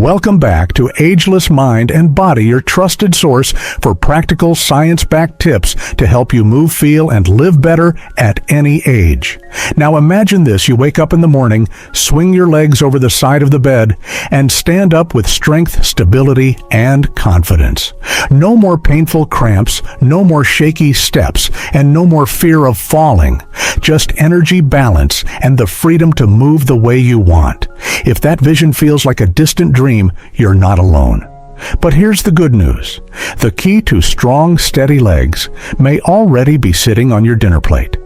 Welcome back to Ageless Mind and Body, your trusted source for practical science-backed tips to help you move, feel, and live better at any age. Now imagine this: you wake up in the morning, swing your legs over the side of the bed, and stand up with strength, stability, and confidence. No more painful cramps, no more shaky steps, and no more fear of falling. Just energy, balance, and the freedom to move the way you want. If that vision feels like a distant dream, you're not alone. But here's the good news. The key to strong, steady legs may already be sitting on your dinner plate.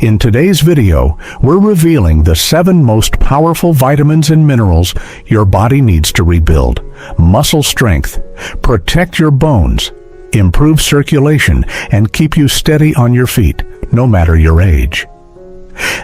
In today's video, we're revealing the 7 most powerful vitamins and minerals your body needs to rebuild muscle strength, protect your bones, improve circulation, and keep you steady on your feet, no matter your age.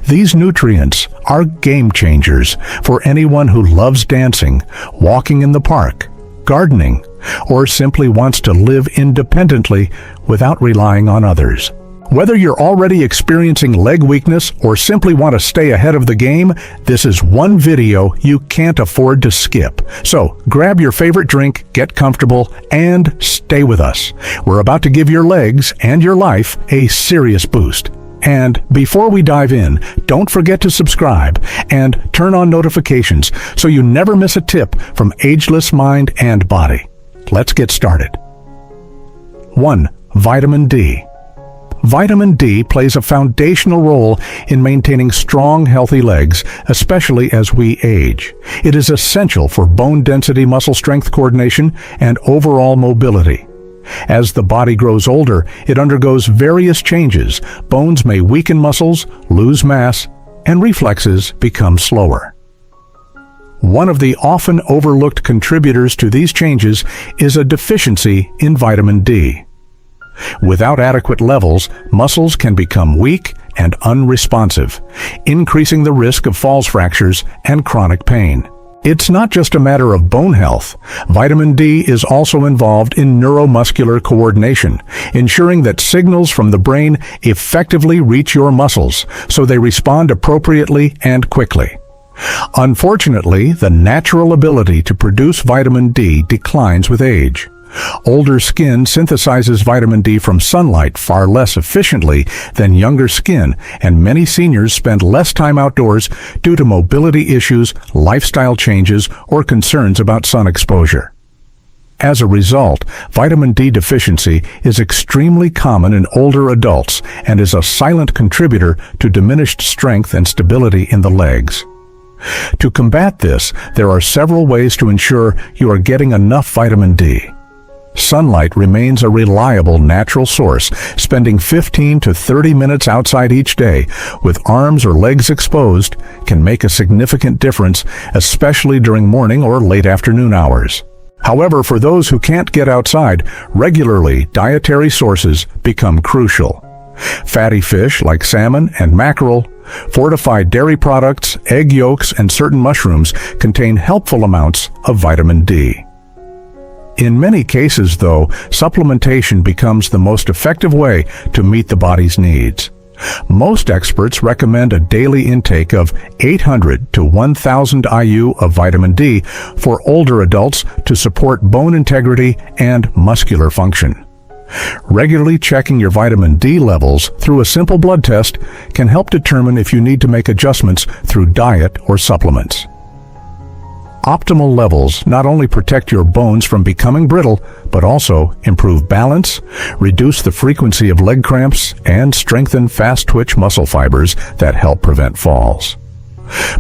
These nutrients are game changers for anyone who loves dancing, walking in the park, gardening, or simply wants to live independently without relying on others. Whether you're already experiencing leg weakness or simply want to stay ahead of the game, this is one video you can't afford to skip. So grab your favorite drink, get comfortable, and stay with us. We're about to give your legs and your life a serious boost. And before we dive in, don't forget to subscribe and turn on notifications so you never miss a tip from Ageless Mind and Body. Let's get started. 1. Vitamin D. Vitamin D plays a foundational role in maintaining strong, healthy legs, especially as we age. It is essential for bone density, muscle strength, coordination, and overall mobility. As the body grows older, it undergoes various changes. Bones may weaken, muscles lose mass, and reflexes become slower. One of the often overlooked contributors to these changes is a deficiency in vitamin D. Without adequate levels, muscles can become weak and unresponsive, increasing the risk of falls fractures and chronic pain. It's not just a matter of bone health. Vitamin D is also involved in neuromuscular coordination, ensuring that signals from the brain effectively reach your muscles so they respond appropriately and quickly. Unfortunately, the natural ability to produce vitamin D declines with age. Older skin synthesizes vitamin D from sunlight far less efficiently than younger skin, and many seniors spend less time outdoors due to mobility issues, lifestyle changes, or concerns about sun exposure. As a result, vitamin D deficiency is extremely common in older adults and is a silent contributor to diminished strength and stability in the legs. To combat this, there are several ways to ensure you are getting enough vitamin D. Sunlight remains a reliable natural source. Spending 15 to 30 minutes outside each day with arms or legs exposed can make a significant difference, especially during morning or late afternoon hours. However, for those who can't get outside, regularly dietary sources become crucial. Fatty fish like salmon and mackerel, fortified dairy products, egg yolks, and certain mushrooms contain helpful amounts of vitamin D. In many cases, though, supplementation becomes the most effective way to meet the body's needs. Most experts recommend a daily intake of 800 to 1,000 IU of vitamin D for older adults to support bone integrity and muscular function. Regularly checking your vitamin D levels through a simple blood test can help determine if you need to make adjustments through diet or supplements. Optimal levels not only protect your bones from becoming brittle, but also improve balance, reduce the frequency of leg cramps, and strengthen fast-twitch muscle fibers that help prevent falls.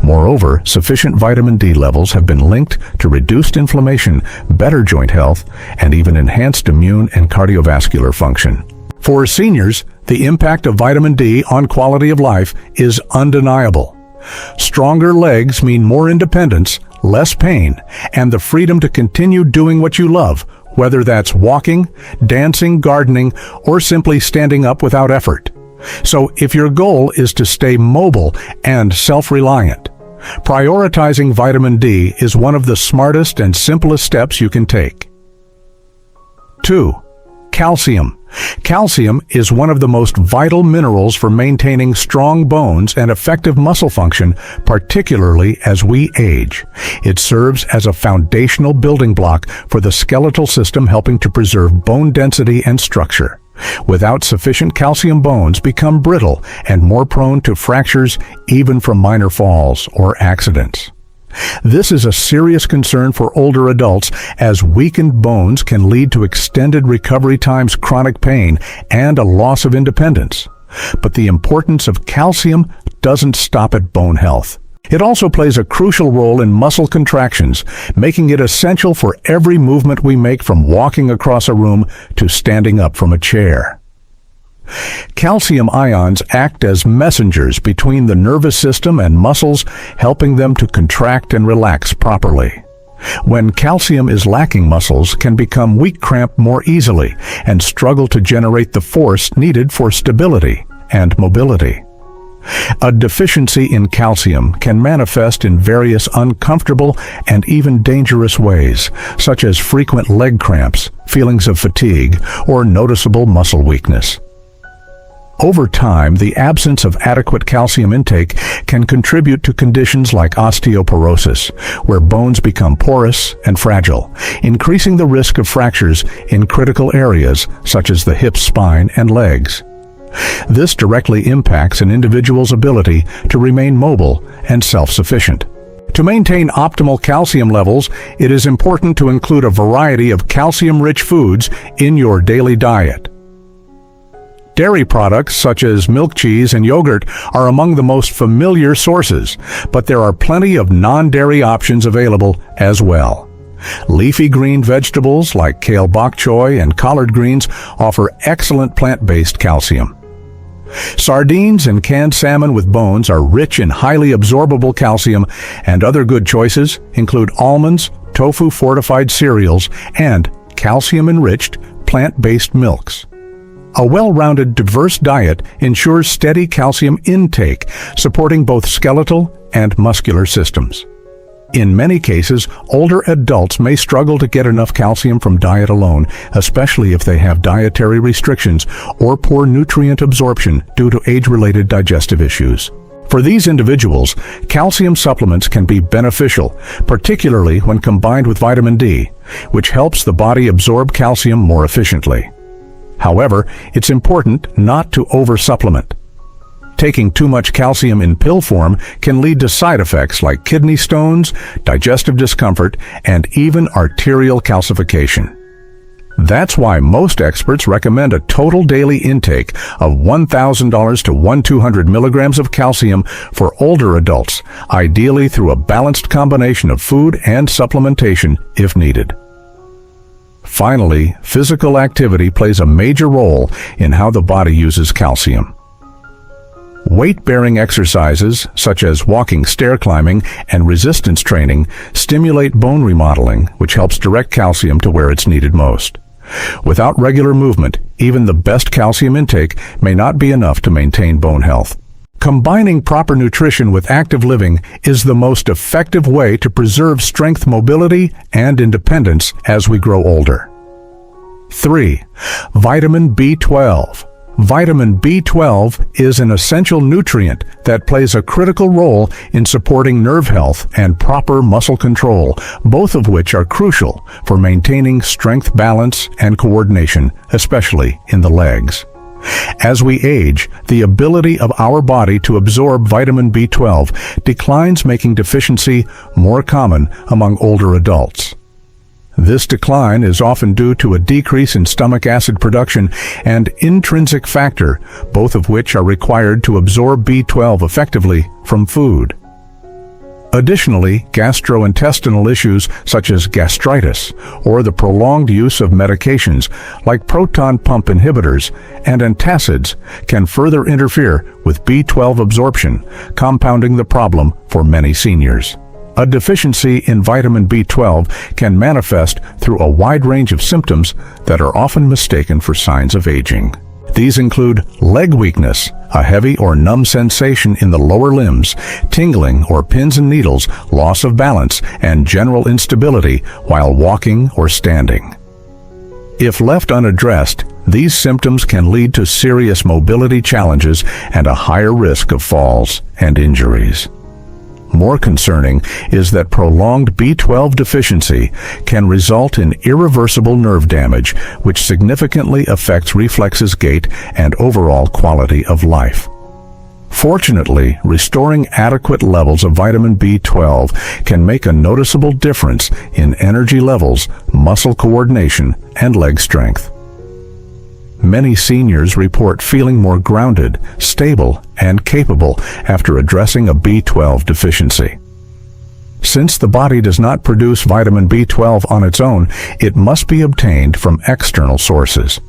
Moreover, sufficient vitamin D levels have been linked to reduced inflammation, better joint health, and even enhanced immune and cardiovascular function. For seniors, the impact of vitamin D on quality of life is undeniable. Stronger legs mean more independence, less pain, and the freedom to continue doing what you love, whether that's walking, dancing, gardening, or simply standing up without effort. So if your goal is to stay mobile and self-reliant, prioritizing vitamin D is one of the smartest and simplest steps you can take. 2. Calcium. Calcium is one of the most vital minerals for maintaining strong bones and effective muscle function, particularly as we age. It serves as a foundational building block for the skeletal system, helping to preserve bone density and structure. Without sufficient calcium, bones become brittle and more prone to fractures, even from minor falls or accidents. This is a serious concern for older adults, as weakened bones can lead to extended recovery times, chronic pain, and a loss of independence. But the importance of calcium doesn't stop at bone health. It also plays a crucial role in muscle contractions, making it essential for every movement we make, from walking across a room to standing up from a chair. Calcium ions act as messengers between the nervous system and muscles, helping them to contract and relax properly. When calcium is lacking, muscles can become weak, cramp more easily, and struggle to generate the force needed for stability and mobility. A deficiency in calcium can manifest in various uncomfortable and even dangerous ways, such as frequent leg cramps, feelings of fatigue, or noticeable muscle weakness. Over time, the absence of adequate calcium intake can contribute to conditions like osteoporosis, where bones become porous and fragile, increasing the risk of fractures in critical areas such as the hips, spine, and legs. This directly impacts an individual's ability to remain mobile and self-sufficient. To maintain optimal calcium levels, it is important to include a variety of calcium-rich foods in your daily diet. Dairy products such as milk, cheese, and yogurt are among the most familiar sources, but there are plenty of non-dairy options available as well. Leafy green vegetables like kale, bok choy, and collard greens offer excellent plant-based calcium. Sardines and canned salmon with bones are rich in highly absorbable calcium, and other good choices include almonds, tofu-fortified cereals, and calcium-enriched plant-based milks. A well-rounded, diverse diet ensures steady calcium intake, supporting both skeletal and muscular systems. In many cases, older adults may struggle to get enough calcium from diet alone, especially if they have dietary restrictions or poor nutrient absorption due to age-related digestive issues. For these individuals, calcium supplements can be beneficial, particularly when combined with vitamin D, which helps the body absorb calcium more efficiently. However, it's important not to oversupplement. Taking too much calcium in pill form can lead to side effects like kidney stones, digestive discomfort, and even arterial calcification. That's why most experts recommend a total daily intake of 1,000 to 1,200 milligrams of calcium for older adults, ideally through a balanced combination of food and supplementation if needed. Finally, physical activity plays a major role in how the body uses calcium. Weight-bearing exercises, such as walking, stair climbing, and resistance training, stimulate bone remodeling, which helps direct calcium to where it's needed most. Without regular movement, even the best calcium intake may not be enough to maintain bone health. Combining proper nutrition with active living is the most effective way to preserve strength, mobility, and independence as we grow older. 3. Vitamin B12. Vitamin B12 is an essential nutrient that plays a critical role in supporting nerve health and proper muscle control, both of which are crucial for maintaining strength, balance, and coordination, especially in the legs. As we age, the ability of our body to absorb vitamin B12 declines, making deficiency more common among older adults. This decline is often due to a decrease in stomach acid production and intrinsic factor, both of which are required to absorb B12 effectively from food. Additionally, gastrointestinal issues such as gastritis or the prolonged use of medications like proton pump inhibitors and antacids can further interfere with B12 absorption, compounding the problem for many seniors. A deficiency in vitamin B12 can manifest through a wide range of symptoms that are often mistaken for signs of aging. These include leg weakness, a heavy or numb sensation in the lower limbs, tingling or pins and needles, loss of balance, and general instability while walking or standing. If left unaddressed, These symptoms can lead to serious mobility challenges and a higher risk of falls and injuries. More concerning is that prolonged B12 deficiency can result in irreversible nerve damage, which significantly affects reflexes, gait, and overall quality of life. Fortunately, restoring adequate levels of vitamin B12 can make a noticeable difference in energy levels, muscle coordination, and leg strength. Many seniors report feeling more grounded, stable, and capable after addressing a B12 deficiency. Since the body does not produce vitamin B12 on its own, it must be obtained from external sources.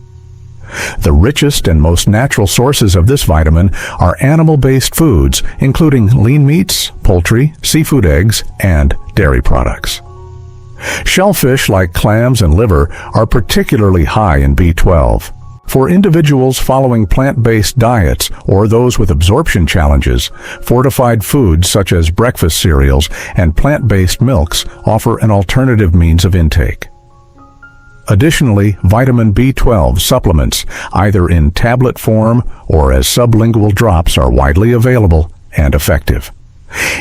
The richest and most natural sources of this vitamin are animal-based foods, including lean meats, poultry, seafood, eggs, and dairy products. Shellfish like clams and liver are particularly high in B12. For individuals following plant-based diets or those with absorption challenges, fortified foods such as breakfast cereals and plant-based milks offer an alternative means of intake. Additionally, vitamin B12 supplements, either in tablet form or as sublingual drops, are widely available and effective.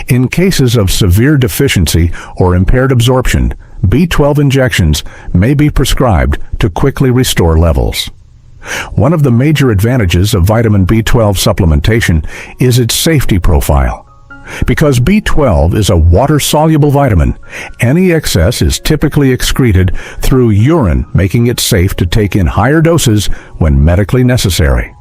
In cases of severe deficiency or impaired absorption, B12 injections may be prescribed to quickly restore levels. One of the major advantages of vitamin B12 supplementation is its safety profile. Because B12 is a water-soluble vitamin, any excess is typically excreted through urine, making it safe to take in higher doses when medically necessary.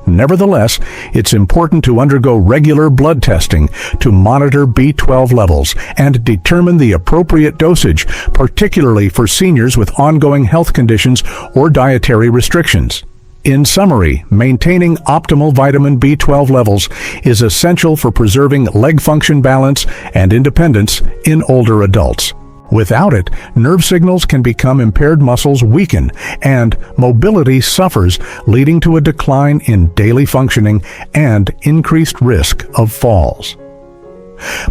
Nevertheless, it's important to undergo regular blood testing to monitor B12 levels and determine the appropriate dosage, particularly for seniors with ongoing health conditions or dietary restrictions. In summary, maintaining optimal vitamin B12 levels is essential for preserving leg function balance and independence in older adults. Without it, nerve signals can become impaired, muscles weaken, and mobility suffers, leading to a decline in daily functioning and increased risk of falls.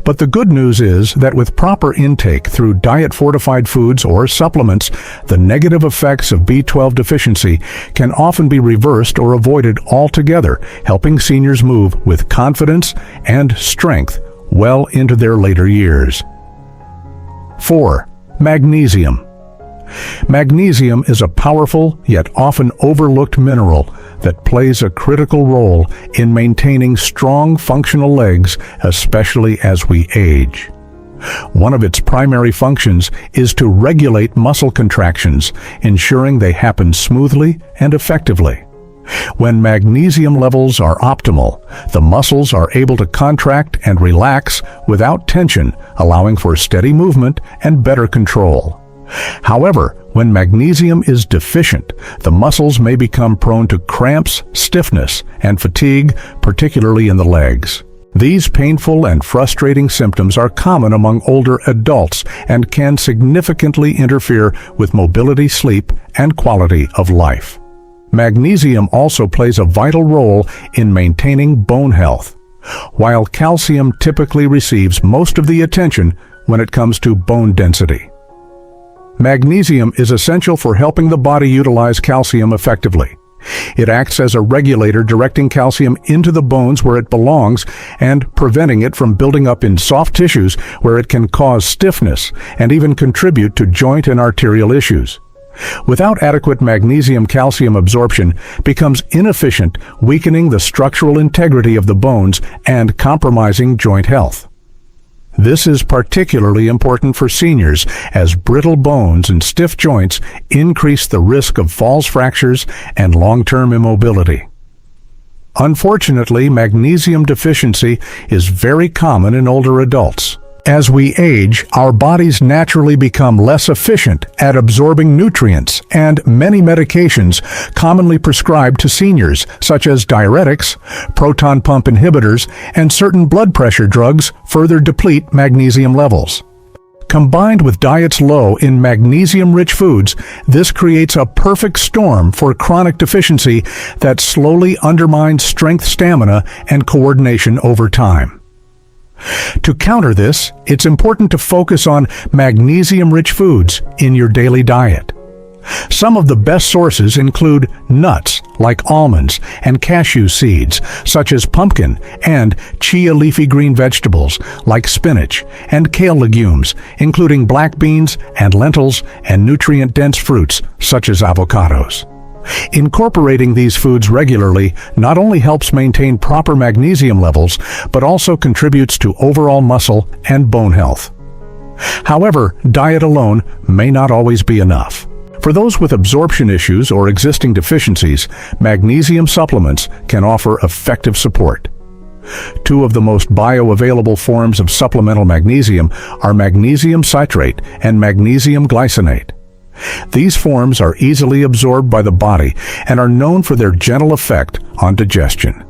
But the good news is that with proper intake through diet-fortified foods or supplements, the negative effects of B12 deficiency can often be reversed or avoided altogether, helping seniors move with confidence and strength well into their later years. 4. Magnesium. Magnesium is a powerful yet often overlooked mineral that plays a critical role in maintaining strong functional legs, especially as we age. One of its primary functions is to regulate muscle contractions, ensuring they happen smoothly and effectively. When magnesium levels are optimal, the muscles are able to contract and relax without tension, allowing for steady movement and better control. However, when magnesium is deficient, the muscles may become prone to cramps, stiffness, and fatigue, particularly in the legs. These painful and frustrating symptoms are common among older adults and can significantly interfere with mobility, sleep, and quality of life. Magnesium also plays a vital role in maintaining bone health, while calcium typically receives most of the attention when it comes to bone density. Magnesium is essential for helping the body utilize calcium effectively. It acts as a regulator, directing calcium into the bones where it belongs and preventing it from building up in soft tissues where it can cause stiffness and even contribute to joint and arterial issues. Without adequate magnesium-calcium absorption becomes inefficient, weakening the structural integrity of the bones and compromising joint health. This is particularly important for seniors, as brittle bones and stiff joints increase the risk of falls, fractures, and long-term immobility. Unfortunately, magnesium deficiency is very common in older adults. As we age, our bodies naturally become less efficient at absorbing nutrients, and many medications commonly prescribed to seniors, such as diuretics, proton pump inhibitors, and certain blood pressure drugs, further deplete magnesium levels. Combined with diets low in magnesium-rich foods, this creates a perfect storm for chronic deficiency that slowly undermines strength, stamina, and coordination over time. To counter this, it's important to focus on magnesium-rich foods in your daily diet. Some of the best sources include nuts like almonds and cashew seeds such as pumpkin, and chia leafy green vegetables like spinach, and kale legumes including black beans and lentils, and nutrient-dense fruits such as avocados. Incorporating these foods regularly not only helps maintain proper magnesium levels, but also contributes to overall muscle and bone health. However, diet alone may not always be enough. For those with absorption issues or existing deficiencies, magnesium supplements can offer effective support. Two of the most bioavailable forms of supplemental magnesium are magnesium citrate and magnesium glycinate. These forms are easily absorbed by the body and are known for their gentle effect on digestion.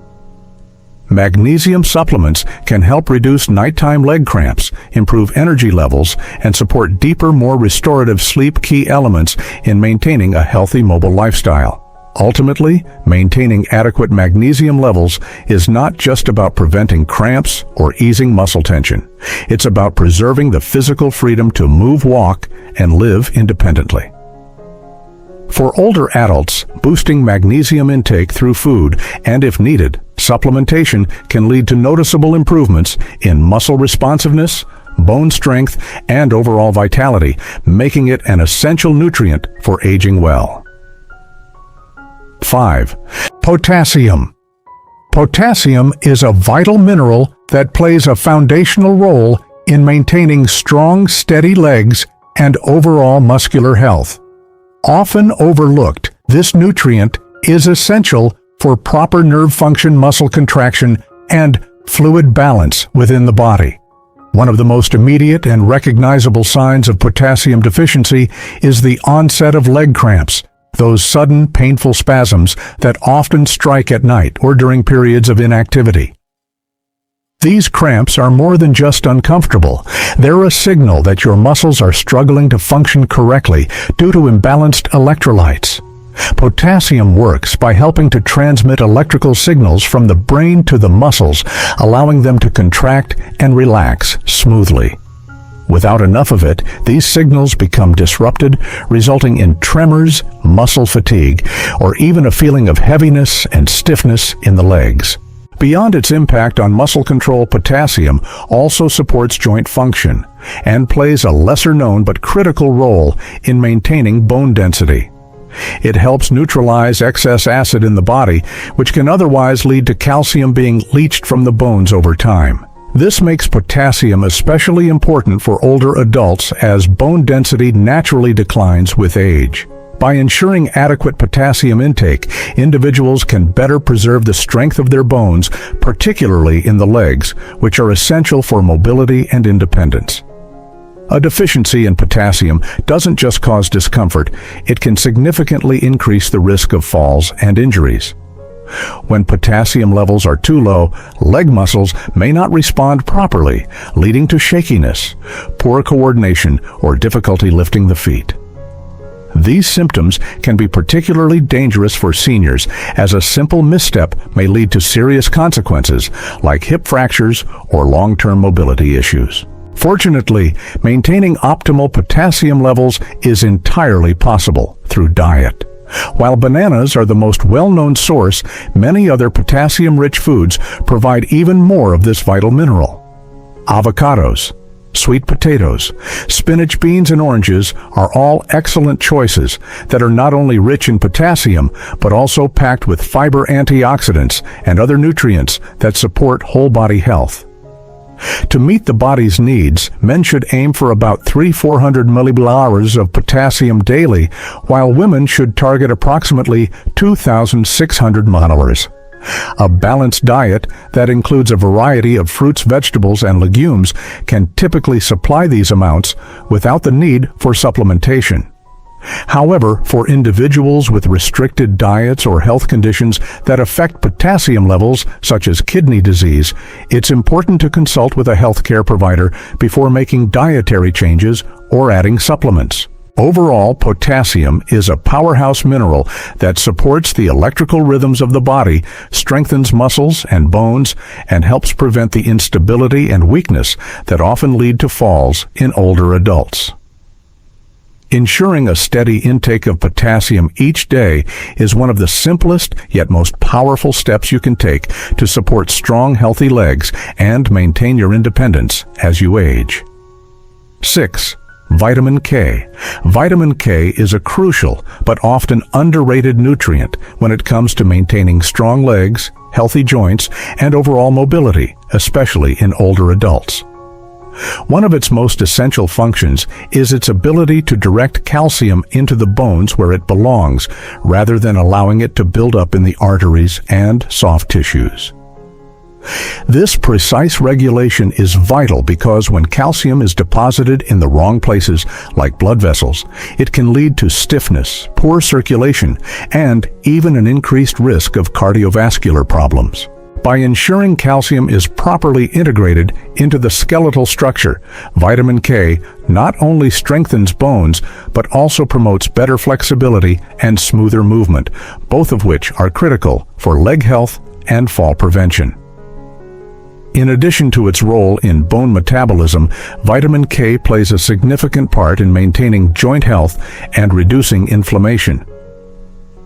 Magnesium supplements can help reduce nighttime leg cramps, improve energy levels, and support deeper, more restorative sleep, key elements in maintaining a healthy mobile lifestyle. Ultimately, maintaining adequate magnesium levels is not just about preventing cramps or easing muscle tension. It's about preserving the physical freedom to move, walk, and live independently. For older adults, boosting magnesium intake through food and, if needed, supplementation can lead to noticeable improvements in muscle responsiveness, bone strength, and overall vitality, making it an essential nutrient for aging well. 5. Potassium. Potassium is a vital mineral that plays a foundational role in maintaining strong, steady legs and overall muscular health. Often overlooked, this nutrient is essential for proper nerve function, muscle contraction, and fluid balance within the body. One of the most immediate and recognizable signs of potassium deficiency is the onset of leg cramps, those sudden, painful spasms that often strike at night or during periods of inactivity. These cramps are more than just uncomfortable. They're a signal that your muscles are struggling to function correctly due to imbalanced electrolytes. Potassium works by helping to transmit electrical signals from the brain to the muscles, allowing them to contract and relax smoothly. Without enough of it, these signals become disrupted, resulting in tremors, muscle fatigue, or even a feeling of heaviness and stiffness in the legs. Beyond its impact on muscle control, potassium also supports joint function and plays a lesser-known but critical role in maintaining bone density. It helps neutralize excess acid in the body, which can otherwise lead to calcium being leached from the bones over time. This makes potassium especially important for older adults as bone density naturally declines with age. By ensuring adequate potassium intake, individuals can better preserve the strength of their bones, particularly in the legs, which are essential for mobility and independence. A deficiency in potassium doesn't just cause discomfort, it can significantly increase the risk of falls and injuries. When potassium levels are too low, leg muscles may not respond properly, leading to shakiness, poor coordination, or difficulty lifting the feet. These symptoms can be particularly dangerous for seniors, as a simple misstep may lead to serious consequences like hip fractures or long-term mobility issues. Fortunately, maintaining optimal potassium levels is entirely possible through diet. While bananas are the most well-known source, many other potassium-rich foods provide even more of this vital mineral. Avocados, sweet potatoes, spinach, beans, and oranges are all excellent choices that are not only rich in potassium, but also packed with fiber, antioxidants, and other nutrients that support whole-body health. To meet the body's needs, men should aim for about 300-400 milliliters of potassium daily, while women should target approximately 2,600 milliliters. A balanced diet that includes a variety of fruits, vegetables, and legumes can typically supply these amounts without the need for supplementation. However, for individuals with restricted diets or health conditions that affect potassium levels, such as kidney disease, it's important to consult with a healthcare provider before making dietary changes or adding supplements. Overall, potassium is a powerhouse mineral that supports the electrical rhythms of the body, strengthens muscles and bones, and helps prevent the instability and weakness that often lead to falls in older adults. Ensuring a steady intake of potassium each day is one of the simplest yet most powerful steps you can take to support strong, healthy legs and maintain your independence as you age. 6. Vitamin K. Vitamin K is a crucial but often underrated nutrient when it comes to maintaining strong legs, healthy joints, and overall mobility, especially in older adults. One of its most essential functions is its ability to direct calcium into the bones where it belongs, rather than allowing it to build up in the arteries and soft tissues. This precise regulation is vital because when calcium is deposited in the wrong places, like blood vessels, it can lead to stiffness, poor circulation, and even an increased risk of cardiovascular problems. By ensuring calcium is properly integrated into the skeletal structure, vitamin K not only strengthens bones, but also promotes better flexibility and smoother movement, both of which are critical for leg health and fall prevention. In addition to its role in bone metabolism, vitamin K plays a significant part in maintaining joint health and reducing inflammation.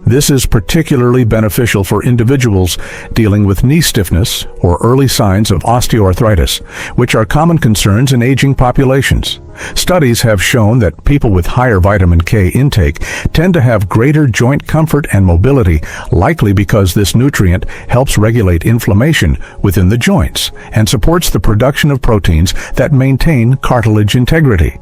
This is particularly beneficial for individuals dealing with knee stiffness or early signs of osteoarthritis, which are common concerns in aging populations. Studies have shown that people with higher vitamin K intake tend to have greater joint comfort and mobility, likely because this nutrient helps regulate inflammation within the joints and supports the production of proteins that maintain cartilage integrity.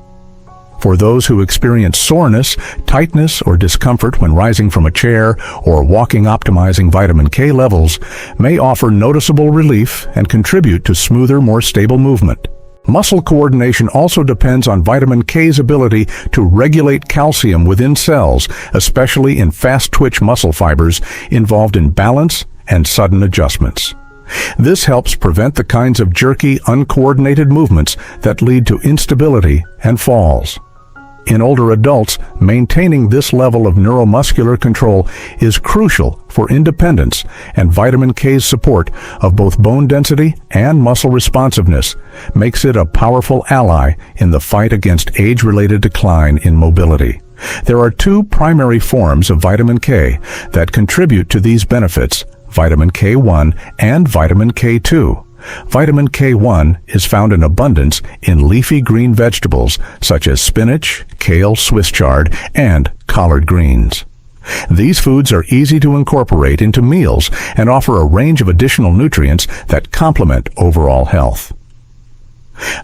For those who experience soreness, tightness, or discomfort when rising from a chair or walking, optimizing vitamin K levels may offer noticeable relief and contribute to smoother, more stable movement. Muscle coordination also depends on vitamin K's ability to regulate calcium within cells, especially in fast-twitch muscle fibers involved in balance and sudden adjustments. This helps prevent the kinds of jerky, uncoordinated movements that lead to instability and falls. In older adults, maintaining this level of neuromuscular control is crucial for independence, and vitamin K's support of both bone density and muscle responsiveness makes it a powerful ally in the fight against age-related decline in mobility. There are two primary forms of vitamin K that contribute to these benefits: vitamin K1 and vitamin K2. Vitamin K1 is found in abundance in leafy green vegetables such as spinach, kale, Swiss chard, and collard greens. These foods are easy to incorporate into meals and offer a range of additional nutrients that complement overall health.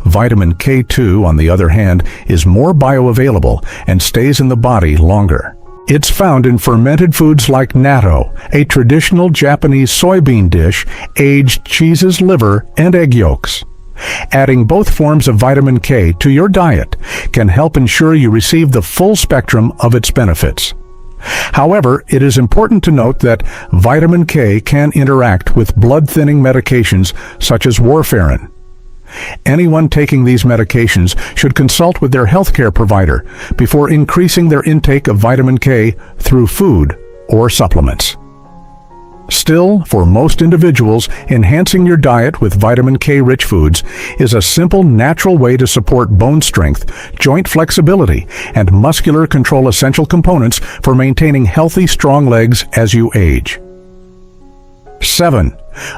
Vitamin K2, on the other hand, is more bioavailable and stays in the body longer. It's found in fermented foods like natto, a traditional Japanese soybean dish, aged cheeses, liver, and egg yolks. Adding both forms of vitamin K to your diet can help ensure you receive the full spectrum of its benefits. However, it is important to note that vitamin K can interact with blood-thinning medications such as warfarin. Anyone taking these medications should consult with their healthcare provider before increasing their intake of vitamin K through food or supplements. Still, for most individuals, enhancing your diet with vitamin K-rich foods is a simple, natural way to support bone strength, joint flexibility, and muscular control, essential components for maintaining healthy, strong legs as you age. 7.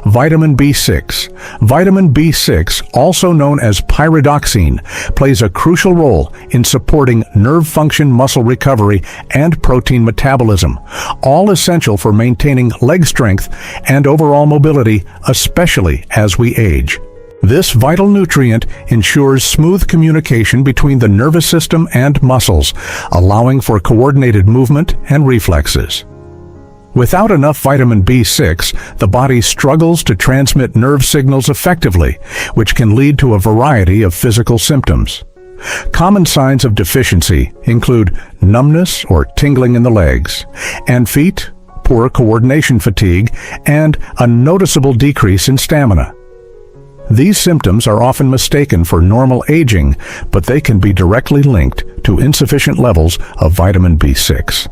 Vitamin B6. Vitamin B6, also known as pyridoxine, plays a crucial role in supporting nerve function, muscle recovery, and protein metabolism, all essential for maintaining leg strength and overall mobility, especially as we age. This vital nutrient ensures smooth communication between the nervous system and muscles, allowing for coordinated movement and reflexes. Without enough vitamin B6, the body struggles to transmit nerve signals effectively, which can lead to a variety of physical symptoms. Common signs of deficiency include numbness or tingling in the legs and feet, poor coordination, fatigue, and a noticeable decrease in stamina. These symptoms are often mistaken for normal aging, but they can be directly linked to insufficient levels of vitamin B6.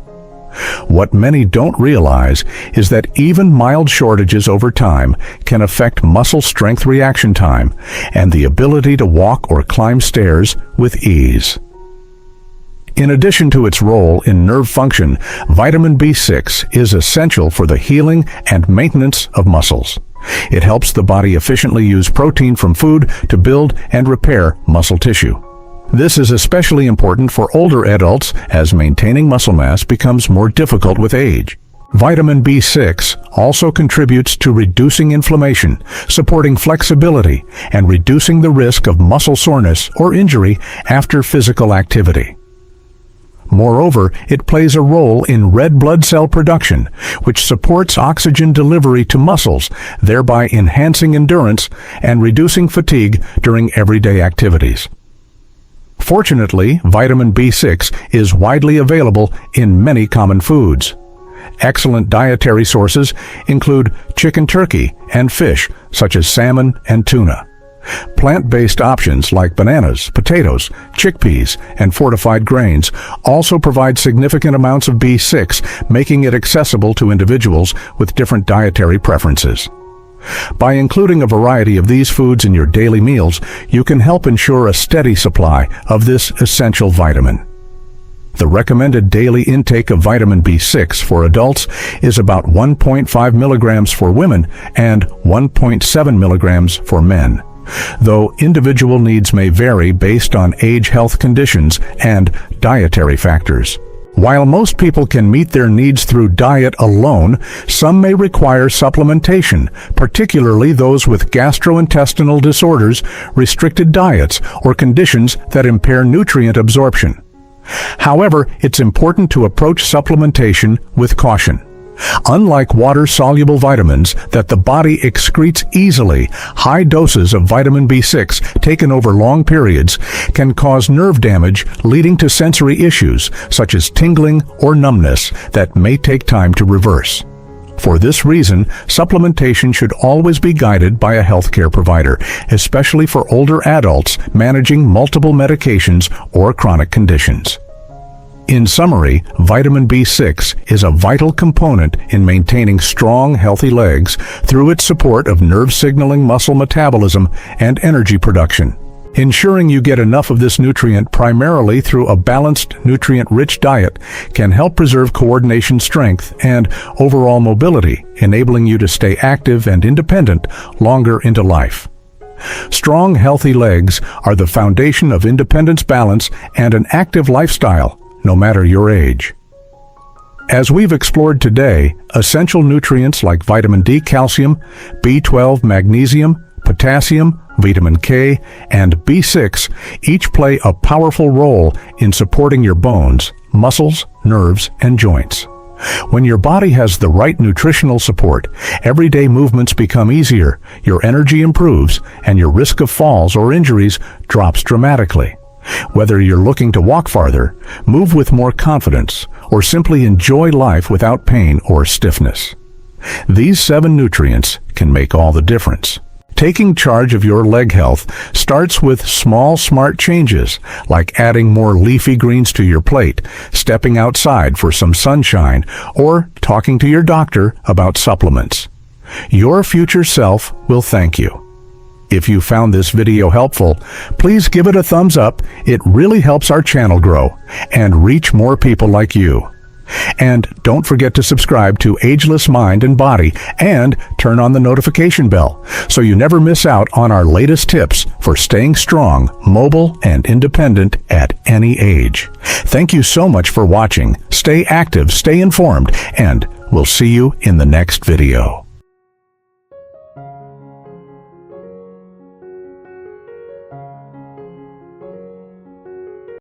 What many don't realize is that even mild shortages over time can affect muscle strength, reaction time, and the ability to walk or climb stairs with ease. In addition to its role in nerve function, vitamin B6 is essential for the healing and maintenance of muscles. It helps the body efficiently use protein from food to build and repair muscle tissue. This is especially important for older adults as maintaining muscle mass becomes more difficult with age. Vitamin B6 also contributes to reducing inflammation, supporting flexibility, and reducing the risk of muscle soreness or injury after physical activity. Moreover, it plays a role in red blood cell production, which supports oxygen delivery to muscles, thereby enhancing endurance and reducing fatigue during everyday activities. Fortunately, vitamin B6 is widely available in many common foods. Excellent dietary sources include chicken, turkey, and fish, such as salmon and tuna. Plant-based options like bananas, potatoes, chickpeas, and fortified grains also provide significant amounts of B6, making it accessible to individuals with different dietary preferences. By including a variety of these foods in your daily meals, you can help ensure a steady supply of this essential vitamin. The recommended daily intake of vitamin B6 for adults is about 1.5 milligrams for women and 1.7 milligrams for men, though individual needs may vary based on age, health conditions, and dietary factors. While most people can meet their needs through diet alone, some may require supplementation, particularly those with gastrointestinal disorders, restricted diets, or conditions that impair nutrient absorption. However, it's important to approach supplementation with caution. Unlike water-soluble vitamins that the body excretes easily, high doses of vitamin B6 taken over long periods can cause nerve damage, leading to sensory issues such as tingling or numbness that may take time to reverse. For this reason, supplementation should always be guided by a healthcare provider, especially for older adults managing multiple medications or chronic conditions. In summary, vitamin B6 is a vital component in maintaining strong, healthy legs through its support of nerve-signaling muscle metabolism and energy production. Ensuring you get enough of this nutrient primarily through a balanced, nutrient-rich diet can help preserve coordination, strength, and overall mobility, enabling you to stay active and independent longer into life. Strong, healthy legs are the foundation of independence, balance, and an active lifestyle, no matter your age. As we've explored today, essential nutrients like vitamin D, calcium, B12, magnesium, potassium, vitamin K, and B6 each play a powerful role in supporting your bones, muscles, nerves, and joints. When your body has the right nutritional support, everyday movements become easier, your energy improves, and your risk of falls or injuries drops dramatically. Whether you're looking to walk farther, move with more confidence, or simply enjoy life without pain or stiffness, these 7 nutrients can make all the difference. Taking charge of your leg health starts with small, smart changes, like adding more leafy greens to your plate, stepping outside for some sunshine, or talking to your doctor about supplements. Your future self will thank you. If you found this video helpful, please give it a thumbs up. It really helps our channel grow and reach more people like you. And don't forget to subscribe to Ageless Mind and Body and turn on the notification bell so you never miss out on our latest tips for staying strong, mobile, and independent at any age. Thank you so much for watching. Stay active, stay informed, and we'll see you in the next video.